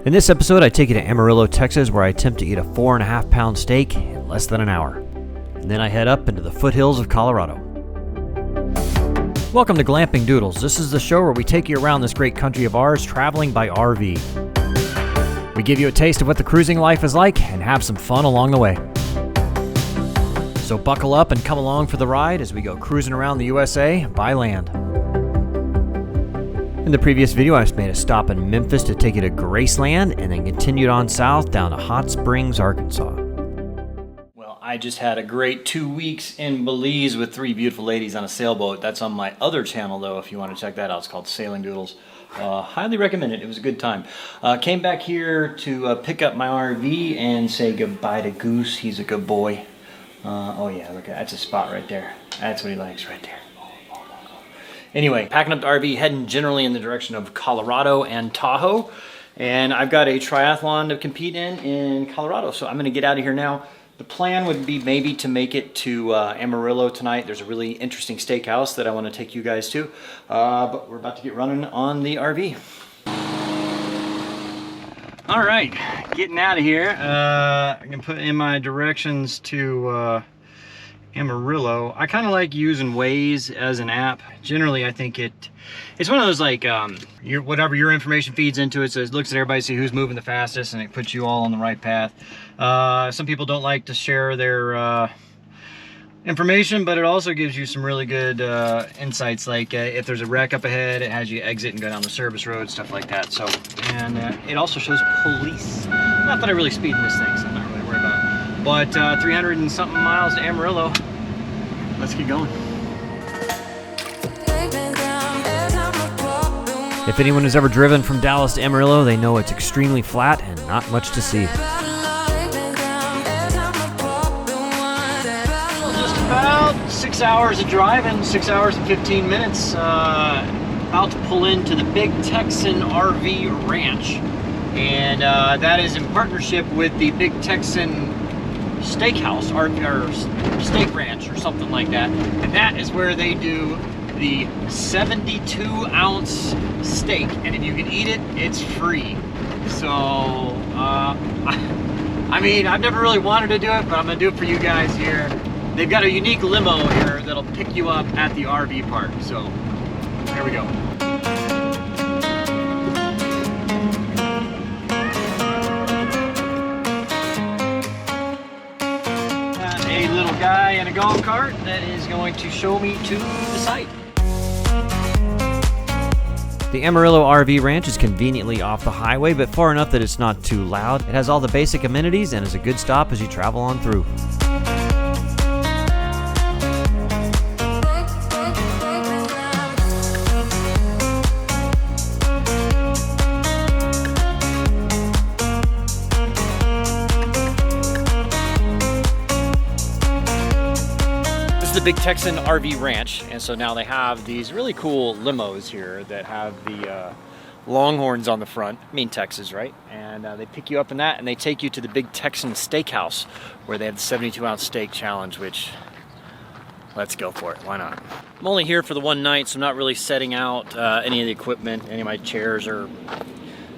In this episode, I take you to Amarillo, Texas, where I attempt to eat a 4.5-pound steak in less than an hour. And then I head up into the foothills of Colorado. Welcome to Glamping Doodles. This is the show where we take you around this great country of ours, traveling by RV. We give you a taste of what the cruising life is like and have some fun along the way. So buckle up and come along for the ride as we go cruising around the USA by land. In the previous video, I made a stop in Memphis to take you to Graceland and then continued on south down to Hot Springs, Arkansas. Well, I just had a great 2 weeks in Belize with 3 beautiful ladies on a sailboat. That's on my other channel, though, if you want to check that out. It's called Sailing Doodles. Highly recommend it. It was a good time. Came back here to pick up my RV and say goodbye to Goose. He's a good boy. Oh yeah, look, that's a spot right there. That's what he likes right there. Anyway, packing up the RV, heading generally in the direction of Colorado and Tahoe. And I've got a triathlon to compete in Colorado, so I'm going to get out of here now. The plan would be maybe to make it to Amarillo tonight. There's a really interesting steakhouse that I want to take you guys to. But we're about to get running on the RV. All right, getting out of here. I can put in my directions to Amarillo. I kind of like using Waze as an app. Generally, I think it's one of those like whatever your information feeds into it, so it looks at everybody, see who's moving the fastest, and it puts you all on the right path. Some people don't like to share their information, but it also gives you some really good insights, like if there's a wreck up ahead, it has you exit and go down the service road, stuff like that. So, and it also shows police. Not that I really speed in this thing, so I'm not really worried about it. But 300 and something miles to Amarillo. Let's get going. If anyone has ever driven from Dallas to Amarillo, they know it's extremely flat and not much to see. Just about 6 hours of driving, 6 hours and 15 minutes. About to pull into the Big Texan RV Ranch. And that is in partnership with the Big Texan Steakhouse or Steak Ranch or something like that. And that is where they do the 72-ounce steak, and if you can eat it, it's free. So I mean, I've never really wanted to do it, but I'm gonna do it for you guys here. They've got a unique limo here that'll pick you up at the RV park. So here we go. Got a little guy in a golf cart that is going to show me to the site. The Amarillo RV Ranch is conveniently off the highway, but far enough that it's not too loud. It has all the basic amenities and is a good stop as you travel on through. The Big Texan RV Ranch, and so now they have these really cool limos here that have the longhorns on the front. I mean Texas, right? And they pick you up in that and they take you to the Big Texan Steakhouse where they have the 72-ounce steak challenge, which, let's go for it. Why not? I'm only here for the one night, so I'm not really setting out any of the equipment, any of my chairs or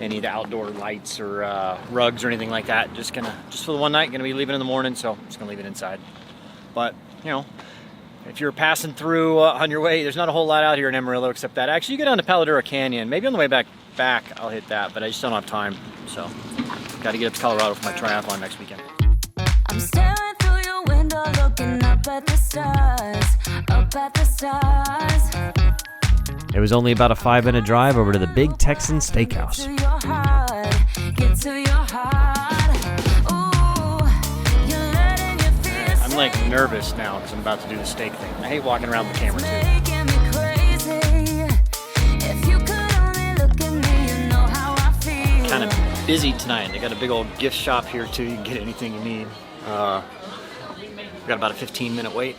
any of the outdoor lights or rugs or anything like that. Just for the one night, gonna be leaving in the morning, so I'm just gonna leave it inside. But, you know, if you're passing through on your way, there's not a whole lot out here in Amarillo except that. Actually, you go down to Paladura Canyon. Maybe on the way back I'll hit that, but I just don't have time. So, got to get up to Colorado for my triathlon next weekend. I'm staring through your window, looking up at the stars, up at the stars. It was only about a 5-minute drive over to the Big Texan Steakhouse. Get to your heart. I'm like nervous now because I'm about to do the steak thing. I hate walking around the camera too. Kind of busy tonight. They got a big old gift shop here too. You can get anything you need. Got about a 15-minute wait.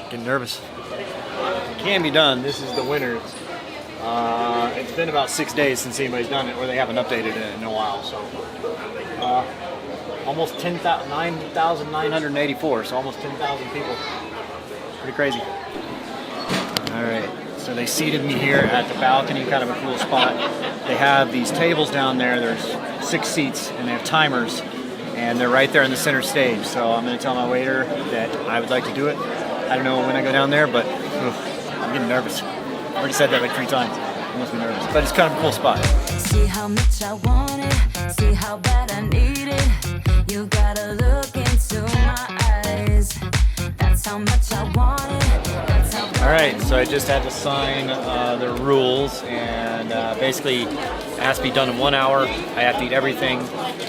Getting nervous. It can be done. This is the winter. It's been about 6 days since anybody's done it, or they haven't updated it in a while. So. Almost 9,984, so almost 10,000 people. Pretty crazy. All right, so they seated me here at the balcony, kind of a cool spot. They have these tables down there. There's 6 seats, and they have timers, and they're right there in the center stage. So I'm going to tell my waiter that I would like to do it. I don't know when I go down there, but I'm getting nervous. I already said that like 3 times. I must be nervous, but it's kind of a cool spot. See how much I want it, see how bad I need it. You gotta look into my eyes. That's how much I want it. That's how All right, so I just had to sign the rules, and basically it has to be done in 1 hour. I have to eat everything.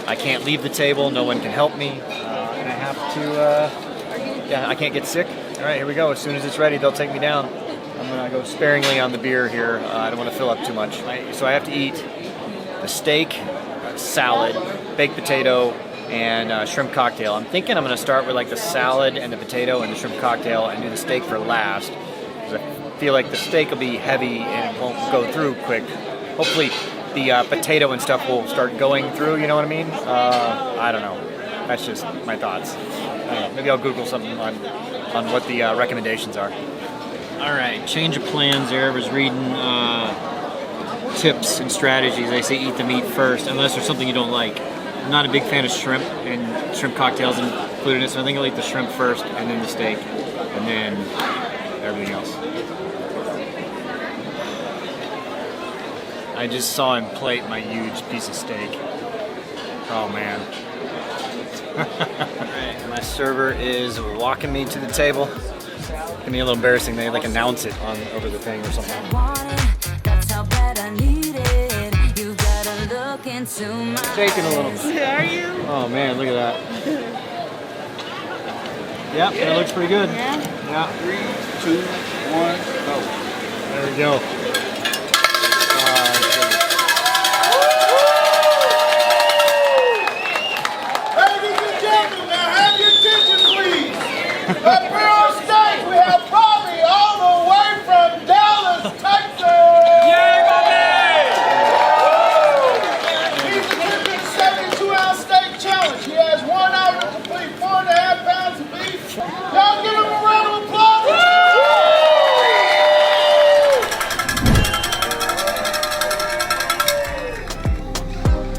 I can't leave the table. No one can help me, and I have to. Yeah, I can't get sick. All right, here we go. As soon as it's ready, they'll take me down. I'm gonna go sparingly on the beer here. I don't want to fill up too much. So I have to eat a steak, a salad, baked potato, and shrimp cocktail. I'm thinking I'm gonna start with like the salad and the potato and the shrimp cocktail, and do the steak for last. I feel like the steak will be heavy and it won't go through quick. Hopefully the potato and stuff will start going through, you know what I mean? I don't know. That's just my thoughts. I don't know. Maybe I'll Google something on what the recommendations are. All right, change of plans there. I was reading tips and strategies. They say eat the meat first, unless there's something you don't like. I'm not a big fan of shrimp, and shrimp cocktails included in it, so I think I'll eat the shrimp first, and then the steak, and then everything else. I just saw him plate my huge piece of steak. Oh man. Alright, my server is walking me to the table. It's gonna be a little embarrassing. They like announce it over the thing or something. that's how bad I need it. You gotta look into my Shaking a little. Are you? Oh man, look at that. Yep, that looks pretty good. Yeah. Yeah. 3, 2, 1, go. There we go. Ladies and gentlemen, now have your attention, please. Amarillo Steak, we have Bobby all the way from Dallas, Texas. Yay, Bobby! He's attempting 72-ounce steak challenge. He has 1 hour to complete 4.5 pounds of beef. Y'all give him a round of applause.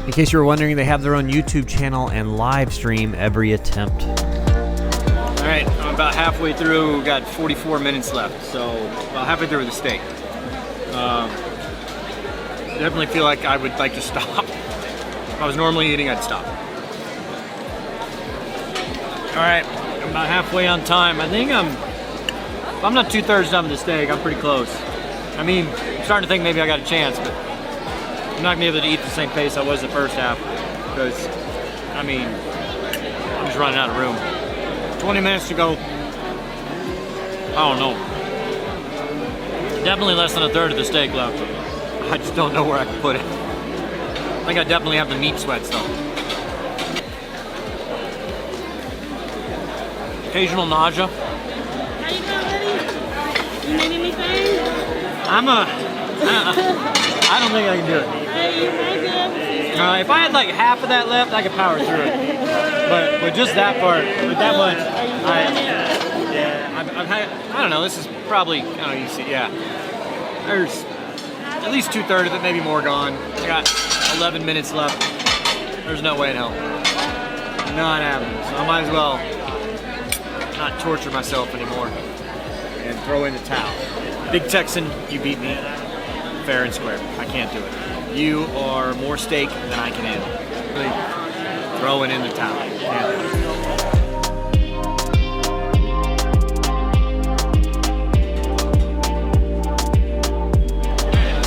In case you were wondering, they have their own YouTube channel and live stream every attempt. All right, I'm about halfway through. We've got 44 minutes left, so about halfway through with the steak. Definitely feel like I would like to stop. If I was normally eating, I'd stop. All right, I'm about halfway on time. I think if I'm not 2/3 done with the steak, I'm pretty close. I mean, I'm starting to think maybe I got a chance, but I'm not gonna be able to eat the same pace I was the first half, because, I mean, I'm just running out of room. 20 minutes to go. I don't know. Definitely less than 1/3 of the steak left. I just don't know where I can put it. I think I definitely have the meat sweats though. Occasional nausea. How you doing, buddy? You need anything? I don't think I can do it. Hey, how good? If I had like half of that left, I could power through it. But with just that part, with that much, I've had, I don't know, this is probably, I don't know, you see, yeah. There's at least 2/3 of it, maybe more gone. I got 11 minutes left. There's no way in hell. Not happening. So I might as well not torture myself anymore and throw in the towel. Big Texan, you beat me fair and square. I can't do it. You are more steak than I can handle. Really throwing in the towel. Can't do it.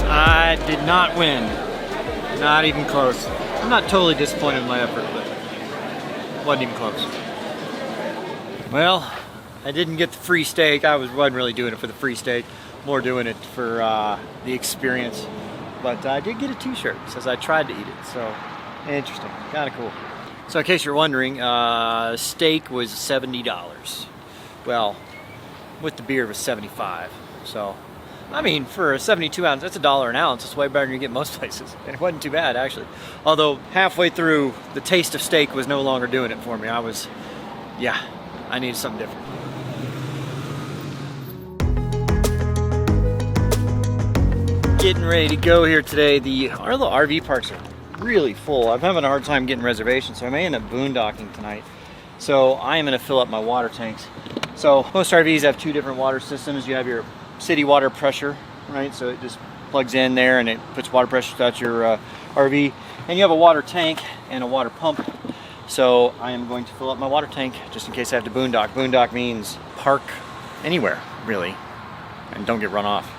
I did not win. Not even close. I'm not totally disappointed in my effort, but wasn't even close. Well, I didn't get the free steak. I wasn't really doing it for the free steak. More doing it for the experience. But I did get a t-shirt. It says I tried to eat it. So, interesting. Kind of cool. So in case you're wondering, steak was $70. Well, with the beer it was $75. So, I mean, for a 72 ounce, that's $1 an ounce. It's way better than you get most places. And it wasn't too bad, actually. Although, halfway through, the taste of steak was no longer doing it for me. I needed something different. Getting ready to go here today. Our little RV parks are really full. I'm having a hard time getting reservations, so I may end up boondocking tonight. So I am gonna fill up my water tanks. So most RVs have two different water systems. You have your city water pressure, right? So it just plugs in there and it puts water pressure throughout your RV. And you have a water tank and a water pump. So I am going to fill up my water tank just in case I have to boondock. Boondock means park anywhere, really, and don't get run off.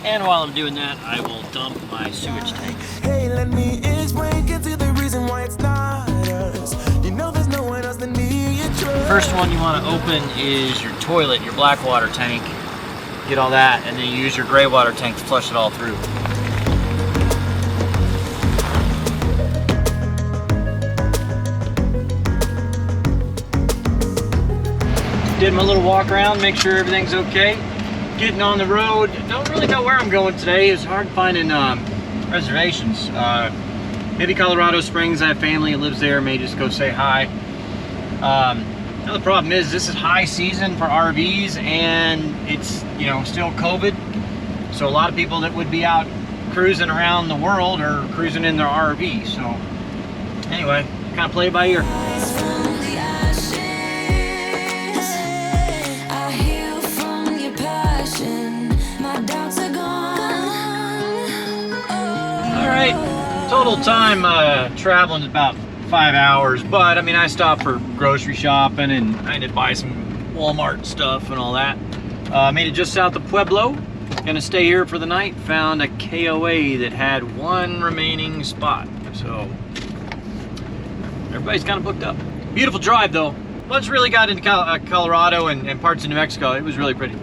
And while I'm doing that, I will dump my sewage tank. Hey, let me explain, get to the reason why it's not us. You know there's no one else that need your trust. First one you want to open is your toilet, your black water tank. Get all that, and then you use your gray water tank to flush it all through. Did my little walk around, make sure everything's okay. Getting on the road, don't really know where I'm going today. It's hard finding reservations. Maybe Colorado Springs, I have family that lives there, may just go say hi. Now the problem is this is high season for RVs and it's, you know, still COVID. So a lot of people that would be out cruising around the world are cruising in their RV. So anyway, kind of play it by ear. Alright, total time traveling is about 5 hours, but I mean I stopped for grocery shopping and I had to buy some Walmart stuff and all that. Made it just south of Pueblo. Gonna stay here for the night. Found a KOA that had one remaining spot. So everybody's kind of booked up. Beautiful drive though. Once really got into Colorado and parts of New Mexico, it was really pretty.